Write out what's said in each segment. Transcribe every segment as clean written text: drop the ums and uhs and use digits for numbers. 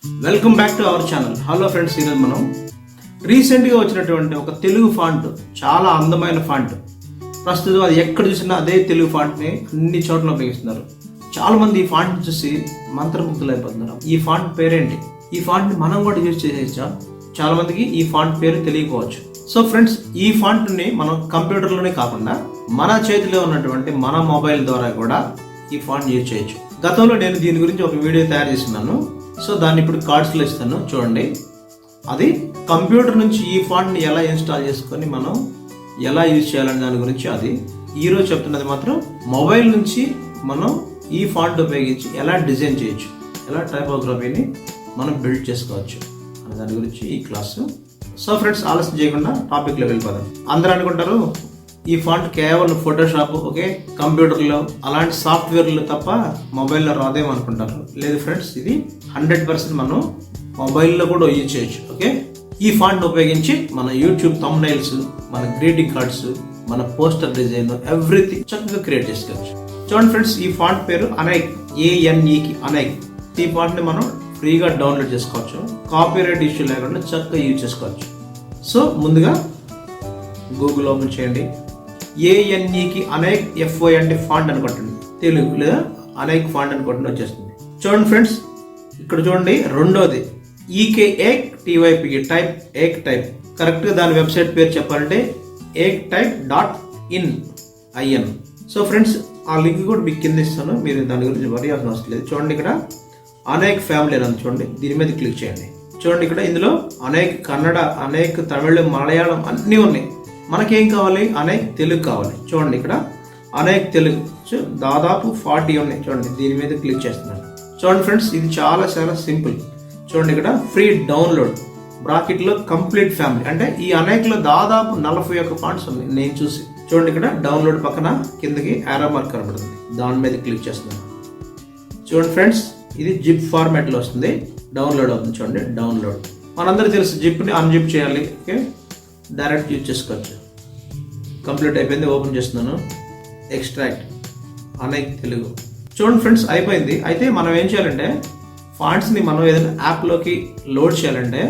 Welcome back to our channel. Hello friends, ఈరోజు మనం రీసెంట్గా వచ్చినటువంటి ఒక తెలుగు ఫాంట్, చాలా అందమైన ఫాంట్. ప్రస్తుతం అది ఎక్కడ చూసినా అదే తెలుగు ఫాంట్ని అన్ని చోట్ల ఉపయోగిస్తున్నారు. చాలా మంది ఈ ఫాంట్ చూసి మంత్రముగ్ధులు అయిపోతున్నారు. ఈ ఫాంట్ పేరేంటి? ఈ ఫాంట్ని మనం కూడా యూజ్ చేసేయచ్చా? చాలా మందికి ఈ ఫాంట్ పేరు తెలియకపోవచ్చు. సో ఫ్రెండ్స్, ఈ ఫాంట్ని మనం కంప్యూటర్లోనే కాకుండా మన చేతిలో ఉన్నటువంటి మన మొబైల్ ద్వారా కూడా ఈ ఫాంట్ యూజ్ చేయొచ్చు. గతంలో నేను దీని గురించి ఒక వీడియో తయారు చేస్తున్నాను. సో దాన్ని ఇప్పుడు కార్డ్స్లో ఇస్తాను, చూడండి. అది కంప్యూటర్ నుంచి ఈ ఫాంట్ని ఎలా ఇన్స్టాల్ చేసుకొని మనం ఎలా యూజ్ చేయాలనే దాని గురించి. అది ఈరోజు చెప్తున్నది మాత్రం మొబైల్ నుంచి మనం ఈ ఫాంట్ ఉపయోగించి ఎలా డిజైన్ చేయొచ్చు, ఎలా టైపోగ్రఫీని మనం బిల్డ్ చేసుకోవచ్చు అనే దాని గురించి ఈ క్లాసు. సో ఫ్రెండ్స్, ఆలస్యం చేయకుండా టాపిక్లో వెళ్ళిపోదాం. అందరూ అనుకుంటారు ఈ ఫాంట్ కేవలం ఫోటోషాప్, ఓకే, కంప్యూటర్లో అలాంటి సాఫ్ట్వేర్లో తప్ప మొబైల్లో రాదేమో అనుకుంటారు. లేదు ఫ్రెండ్స్, ఇది 100% మనం మొబైల్లో కూడా యూజ్ చేయొచ్చు. ఓకే, ఈ ఫాంట్ని ఉపయోగించి మన యూట్యూబ్ థంబ్నైల్స్, మన గ్రీటింగ్ కార్డ్స్, మన పోస్టర్ డిజైన్, ఎవ్రీథింగ్ చక్కగా క్రియేట్ చేసుకోవచ్చు. చూడండి ఫ్రెండ్స్, ఈ ఫాంట్ పేరు అనైక్, ANEకి అనైక్. ఈ ఫాంట్ని మనం ఫ్రీగా డౌన్లోడ్ చేసుకోవచ్చు, కాపీరైట్ ఇష్యూ లేకుండా చక్కగా యూజ్ చేసుకోవచ్చు. సో ముందుగా గూగుల్ ఓపెన్ చేయండి. ANEకి అనైక్, FO అంటే ఫాంట్ అనుకోండి, తెలుగు లేదా అనైక్ ఫాంట్ అనుకోండి, వచ్చేస్తుంది. చూడండి ఫ్రెండ్స్, ఇక్కడ చూడండి రెండోది EKTYP టైప్, ఏక్ టైప్. కరెక్ట్గా దాని వెబ్సైట్ పేరు చెప్పాలంటే ektype.in. సో ఫ్రెండ్స్, ఆ లింక్ కూడా మీకు కింద ఇస్తాను, మీరు దాని గురించి వరి అవ్వాల్సిన అవసరం లేదు. చూడండి, ఇక్కడ అనైక్ ఫ్యామిలీ అని చూడండి, దీని మీద క్లిక్ చేయండి. చూడండి, ఇక్కడ ఇందులో అనైక్ కన్నడ, అనైక్ తమిళ, మలయాళం అన్నీ ఉన్నాయి. మనకేం కావాలి? అనైక్ తెలుగు కావాలి. చూడండి, ఇక్కడ అనైక్ తెలుగు దాదాపు 40 ఉన్నాయి. చూడండి, దీని మీద క్లిక్ చేస్తున్నాను. చూడండి ఫ్రెండ్స్, ఇది చాలా చాలా సింపుల్. చూడండి, ఇక్కడ ఫ్రీ డౌన్లోడ్ బ్రాకెట్లో కంప్లీట్ ఫ్యామిలీ అంటే ఈ అనైక్లో దాదాపు 41 ఫాంట్స్ ఉన్నాయి నేను చూసి. చూడండి, ఇక్కడ డౌన్లోడ్ పక్కన కిందకి యారో మార్క్ కనబడుతుంది, దాని మీద క్లిక్ చేస్తున్నాను. చూడండి ఫ్రెండ్స్, ఇది జిప్ ఫార్మాట్లో వస్తుంది, డౌన్లోడ్ అవుతుంది. చూడండి, డౌన్లోడ్. మనందరికీ తెలుసు జిప్ని అన్జిప్ చేయాలి. ఓకే, డైరెక్ట్ యూజ్ చేసుకోవచ్చు. కంప్లీట్ అయిపోయింది, ఓపెన్ చేస్తున్నాను. ఎక్స్ట్రాక్ట్ అనైక్ తెలుగు. చూడండి ఫ్రెండ్స్, అయిపోయింది. అయితే మనం ఏం చేయాలంటే ఫాంట్స్ని మనం ఏదైనా యాప్లోకి లోడ్ చేయాలంటే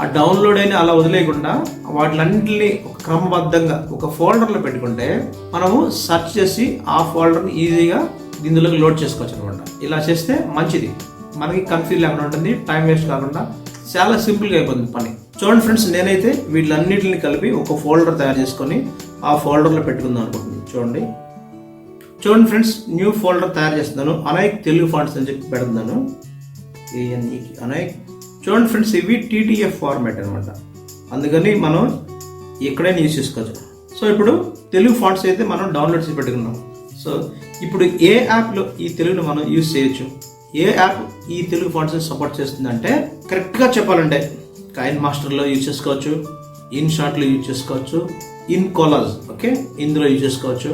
ఆ డౌన్లోడ్ అయినా అలా వదిలేయకుండా వాటిలన్నింటినీ ఒక క్రమబద్ధంగా ఒక ఫోల్డర్లో పెట్టుకుంటే మనము సెర్చ్ చేసి ఆ ఫోల్డర్ని ఈజీగా ఇందులోకి లోడ్ చేసుకోవచ్చు అనమాట. ఇలా చేస్తే మంచిది, మనకి కన్ఫ్యూజ్ లేకుండా ఉంటుంది, టైం వేస్ట్ కాకుండా చాలా సింపుల్గా అయిపోతుంది పని. చూడండి ఫ్రెండ్స్, నేనైతే వీటిలన్నిటిని కలిపి ఒక ఫోల్డర్ తయారు చేసుకొని ఆ ఫోల్డర్లో పెట్టుకుందాం అనుకుంటున్నాను. చూడండి ఫ్రెండ్స్, న్యూ ఫోల్డర్ తయారు చేస్తున్నాను. అనైక్ తెలుగు ఫాంట్స్ అని చెప్పి పెడుతున్నాను, ANEకి అనైక్. చూడండి ఫ్రెండ్స్, ఇవి TTF ఫార్మాట్ అనమాట, అందుకని మనం ఎక్కడైనా యూజ్ చేసుకోవచ్చు. సో ఇప్పుడు తెలుగు ఫాంట్స్ అయితే మనం డౌన్లోడ్ చేసి పెట్టుకున్నాం. సో ఇప్పుడు ఏ యాప్లో ఈ తెలుగుని మనం యూజ్ చేయొచ్చు, ఏ యాప్ ఈ తెలుగు ఫాంట్స్ని సపోర్ట్ చేస్తుందంటే కరెక్ట్గా చెప్పాలంటే కైన్ మాస్టర్లో యూజ్ చేసుకోవచ్చు, ఇన్షాట్లో యూజ్ చేసుకోవచ్చు, ఇన్కోలాజ్, ఓకే, ఇందులో యూజ్ చేసుకోవచ్చు.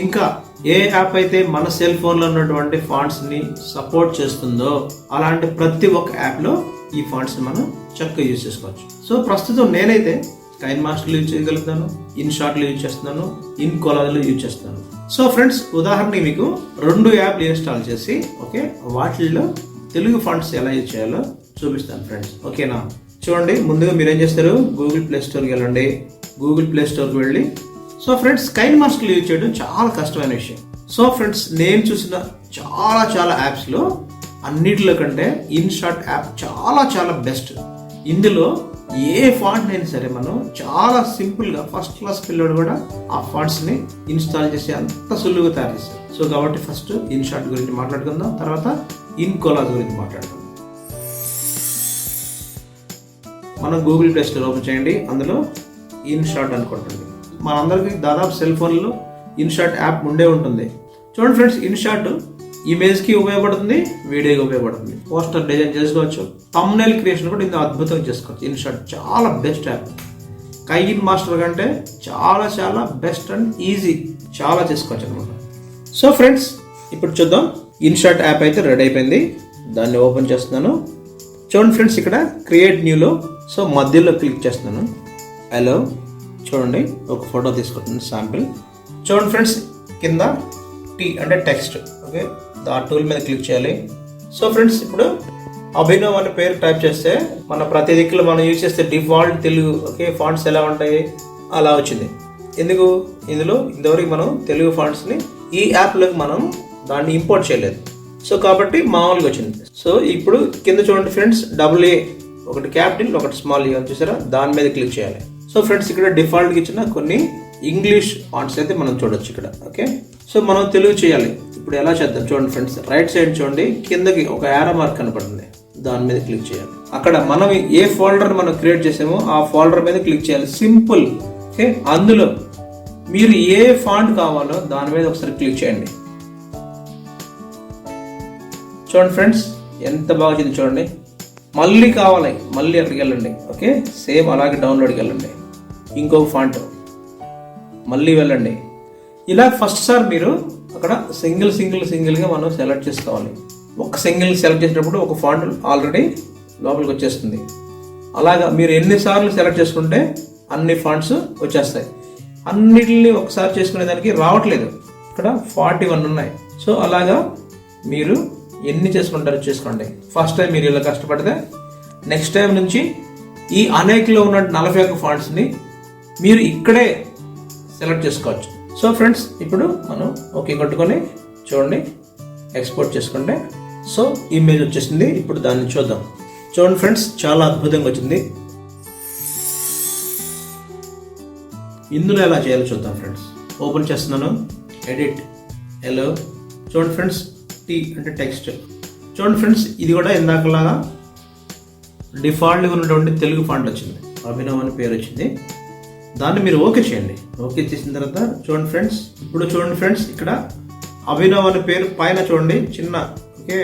ఇంకా ఏ యాప్ అయితే మన సెల్ ఫోన్లో ఉన్నటువంటి ఫాంట్స్ని సపోర్ట్ చేస్తుందో అలాంటి ప్రతి ఒక్క యాప్లో ఈ ఫాంట్స్ని మనం చక్కగా యూజ్ చేసుకోవచ్చు. సో ప్రస్తుతం నేనైతే కైన్ మాస్టర్లో యూజ్ చేయగలుగుతాను, ఇన్షాట్లో యూజ్ చేస్తున్నాను, ఇన్కోలాజ్లో యూజ్ చేస్తున్నాను. సో ఫ్రెండ్స్, ఉదాహరణకి మీకు 2 యాప్లు ఇన్స్టాల్ చేసి ఓకే వాటిల్లో తెలుగు ఫాంట్స్ ఎలా యూజ్ చేయాలో చూపిస్తాను ఫ్రెండ్స్, ఓకేనా? చూడండి, ముందుగా మీరు ఏం చేస్తారు, గూగుల్ ప్లే స్టోర్కి వెళ్ళండి. గూగుల్ ప్లే స్టోర్కి వెళ్ళి సో ఫ్రెండ్స్, కైన్ మాస్టర్లో యూజ్ చేయడం చాలా కష్టమైన విషయం. సో ఫ్రెండ్స్, నేను చూసిన చాలా చాలా యాప్స్లో అన్నిటిలో కంటే ఇన్షాట్ యాప్ చాలా చాలా బెస్ట్. ఇందులో ఏ ఫాంట్ అయినా సరే మనం చాలా సింపుల్గా ఫస్ట్ క్లాస్ పిల్లలు కూడా ఆ ఫాంట్స్ని ఇన్స్టాల్ చేసి అంత సులువుగా తయారు చేస్తారు. సో కాబట్టి ఫస్ట్ ఇన్షాట్ గురించి మాట్లాడుకుందాం, తర్వాత ఇన్కోలాజ్ గురించి మాట్లాడుకుందాం. మనం గూగుల్ ప్లే స్టోర్ ఓపెన్ చేయండి, అందులో ఇన్షాట్ అనుకుంటుంది. మనందరికీ దాదాపు సెల్ ఫోన్లో ఇన్షాట్ యాప్ ఉండే ఉంటుంది. చూడండి ఫ్రెండ్స్, ఇన్షాట్ ఇమేజ్కి ఉపయోగపడుతుంది, వీడియోకి ఉపయోగపడుతుంది, పోస్టర్ డిజైన్ చేసుకోవచ్చు, థంబ్నైల్ క్రియేషన్ కూడా ఇందులో అద్భుతంగా చేసుకోవచ్చు. ఇన్షాట్ చాలా బెస్ట్ యాప్, కైన్ మాస్టర్ కంటే చాలా చాలా బెస్ట్ అండ్ ఈజీ, చాలా చేసుకోవచ్చు అనమాట. సో ఫ్రెండ్స్, ఇప్పుడు చూద్దాం. ఇన్షాట్ యాప్ అయితే రెడీ అయిపోయింది, దాన్ని ఓపెన్ చేస్తున్నాను. చూడండి ఫ్రెండ్స్, ఇక్కడ క్రియేట్ న్యూలో సో మధ్యలో క్లిక్ చేస్తున్నాను. హలో, చూడండి ఒక ఫోటో తీసుకుంటున్నాను శాంపిల్. చూడండి ఫ్రెండ్స్, కింద T అంటే టెక్స్ట్, ఓకే, ఆ టూల్ మీద క్లిక్ చేయాలి. సో ఫ్రెండ్స్, ఇప్పుడు అభినవ్ అనే పేరు టైప్ చేస్తే మన ప్రతి దిక్కులో మనం యూజ్ చేస్తే డిఫాల్ట్ తెలుగు ఓకే ఫాంట్స్ ఎలా ఉంటాయి అలా వచ్చింది. ఎందుకు ఇందులో ఇంతవరకు మనం తెలుగు ఫాంట్స్ని ఈ యాప్లోకి మనం దాన్ని ఇంపోర్ట్ చేయలేదు. సో కాబట్టి మామూలుగా వచ్చింది. సో ఇప్పుడు కింద చూడండి ఫ్రెండ్స్, AA ఒకటి క్యాపిటల్ ఒకటి స్మాల్ అని చూసారా, దాని మీద క్లిక్ చేయాలి. సో ఫ్రెండ్స్ ఇక్కడ డిఫాల్ట్గా ఇచ్చిన కొన్ని ఇంగ్లీష్ ఫాంట్స్ అయితే మనం చూడొచ్చు ఇక్కడ. ఓకే, సో మనం తెలుగు చేయాలి. ఇప్పుడు ఎలా చేద్దాం చూడండి ఫ్రెండ్స్, రైట్ సైడ్ చూడండి, కిందకి ఒక యారో మార్క్ కనపడుతుంది, దాని మీద క్లిక్ చేయాలి. అక్కడ మనం ఏ ఫోల్డర్ మనం క్రియేట్ చేసామో ఆ ఫోల్డర్ మీద క్లిక్ చేయాలి, సింపుల్. ఓకే, అందులో మీరు ఏ ఫాంట్ కావాలో దాని మీద ఒకసారి క్లిక్ చేయండి. చూడండి ఫ్రెండ్స్ ఎంత బాగా వచ్చింది చూడండి. మళ్ళీ కావాలి, మళ్ళీ అక్కడికి వెళ్ళండి. ఓకే, సేమ్ అలాగే డౌన్లోడ్కి వెళ్ళండి, ఇంకొక ఫాంట్ మళ్ళీ వెళ్ళండి. ఇలా ఫస్ట్ సార్ మీరు అక్కడ సింగిల్గా మనం సెలెక్ట్ చేసుకోవాలి. ఒక సింగిల్ సెలెక్ట్ చేసినప్పుడు ఒక ఫాంట్ ఆల్రెడీ లోపలికి వచ్చేస్తుంది. అలాగా మీరు ఎన్నిసార్లు సెలెక్ట్ చేసుకుంటే అన్ని ఫాంట్స్ వచ్చేస్తాయి. అన్నిటిని ఒకసారి చేసుకునే దానికి రావట్లేదు, ఇక్కడ 41 ఉన్నాయి. సో అలాగా మీరు ఎన్ని చేసుకుంటారో చేసుకోండి. ఫస్ట్ టైం మీరు ఇలా కష్టపడితే నెక్స్ట్ టైం నుంచి ఈ అనేకలో ఉన్న 41 ఫాంట్స్ని మీరు ఇక్కడే సెలెక్ట్ చేసుకోవచ్చు. సో ఫ్రెండ్స్ ఇప్పుడు మనం ఓకే కొట్టుకొని చూడండి, ఎక్స్పోర్ట్ చేసుకుంటే సో ఇమేజ్ వచ్చేసింది. ఇప్పుడు దాన్ని చూద్దాం. చూడండి ఫ్రెండ్స్ చాలా అద్భుతంగా వచ్చింది. ఇందులో ఎలా చేయాలో చూద్దాం ఫ్రెండ్స్. ఓపెన్ చేస్తున్నాను, ఎడిట్, హలో. చూడండి ఫ్రెండ్స్, టీ అంటే టెక్స్ట్. చూడండి ఫ్రెండ్స్ ఇది కూడా ఇందాకలాగా డిఫాల్ట్గా ఉన్నటువంటి తెలుగు ఫాంట్ వచ్చింది, అభినవ్ అని పేరు వచ్చింది. దాన్ని మీరు ఓకే చేయండి. ఓకే చేసిన తర్వాత చూడండి ఫ్రెండ్స్, ఇప్పుడు చూడండి ఫ్రెండ్స్ ఇక్కడ అభినవ్ అనే పేరు పైన చూడండి చిన్న ఓకే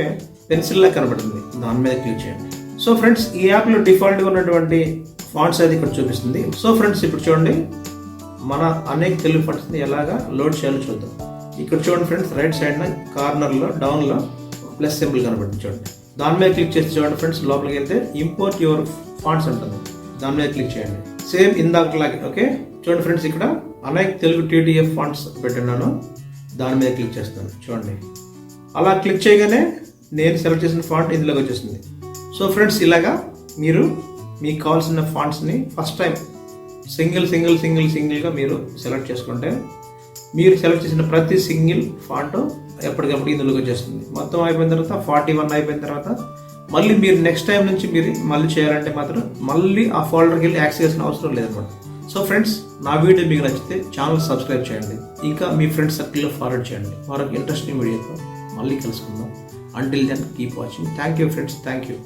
పెన్సిల్లా కనబడుతుంది, దాని మీద క్లిక్ చేయండి. సో ఫ్రెండ్స్ ఈ యాప్లో డిఫాల్ట్గా ఉన్నటువంటి ఫాంట్స్ అయితే ఇక్కడ చూపిస్తుంది. సో ఫ్రెండ్స్ ఇప్పుడు చూడండి మన అనేక తెలుగు ఫాంట్స్ని ఎలాగా లోడ్ చేయాలో చూద్దాం. ఇక్కడ చూడండి ఫ్రెండ్స్ రైట్ సైడ్ కార్నర్లో డౌన్లో ప్లస్ సింబల్ కనబడుతుంది చూడండి, దాని మీద క్లిక్ చేసి చూడండి ఫ్రెండ్స్ లోపలికి వెళ్తే ఇంపోర్ట్ యువర్ ఫాంట్స్ ఉంటుంది, దాని మీద క్లిక్ చేయండి. సేమ్ ఇందాకలాగే ఓకే. చూడండి ఫ్రెండ్స్ ఇక్కడ అనేక తెలుగు TTF ఫాంట్స్ పెట్టున్నాను, దాని మీద క్లిక్ చేస్తాను చూడండి. అలా క్లిక్ చేయగానే నేను సెలెక్ట్ చేసిన ఫాంట్ ఇందులోకి వచ్చేసింది. సో ఫ్రెండ్స్ ఇలాగా మీరు మీకు కావాల్సిన ఫాంట్స్ని ఫస్ట్ టైం సింగిల్గా మీరు సెలెక్ట్ చేసుకుంటే మీరు సెలెక్ట్ చేసిన ప్రతి సింగిల్ ఫాంట్ ఎప్పటికప్పుడు ఇందులోకి వచ్చేస్తుంది. మొత్తం అయిపోయిన తర్వాత 41 అయిపోయిన తర్వాత మళ్ళీ మీరు నెక్స్ట్ టైం నుంచి మీరు మళ్ళీ చేయాలంటే మాత్రం మళ్ళీ ఆ ఫోల్డర్కి వెళ్ళి యాక్సెస్ చేసిన అవసరం లేదన్నమాట. సో ఫ్రెండ్స్ నా వీడియో మీకు నచ్చితే ఛానల్ సబ్స్క్రైబ్ చేయండి, ఇంకా మీ ఫ్రెండ్స్ సర్కిల్లో ఫార్వర్డ్ చేయండి. మరొక ఇంట్రెస్టింగ్ వీడియోతో మళ్ళీ కలుసుకుందాం. Until then keep watching. Thank you friends, thank you.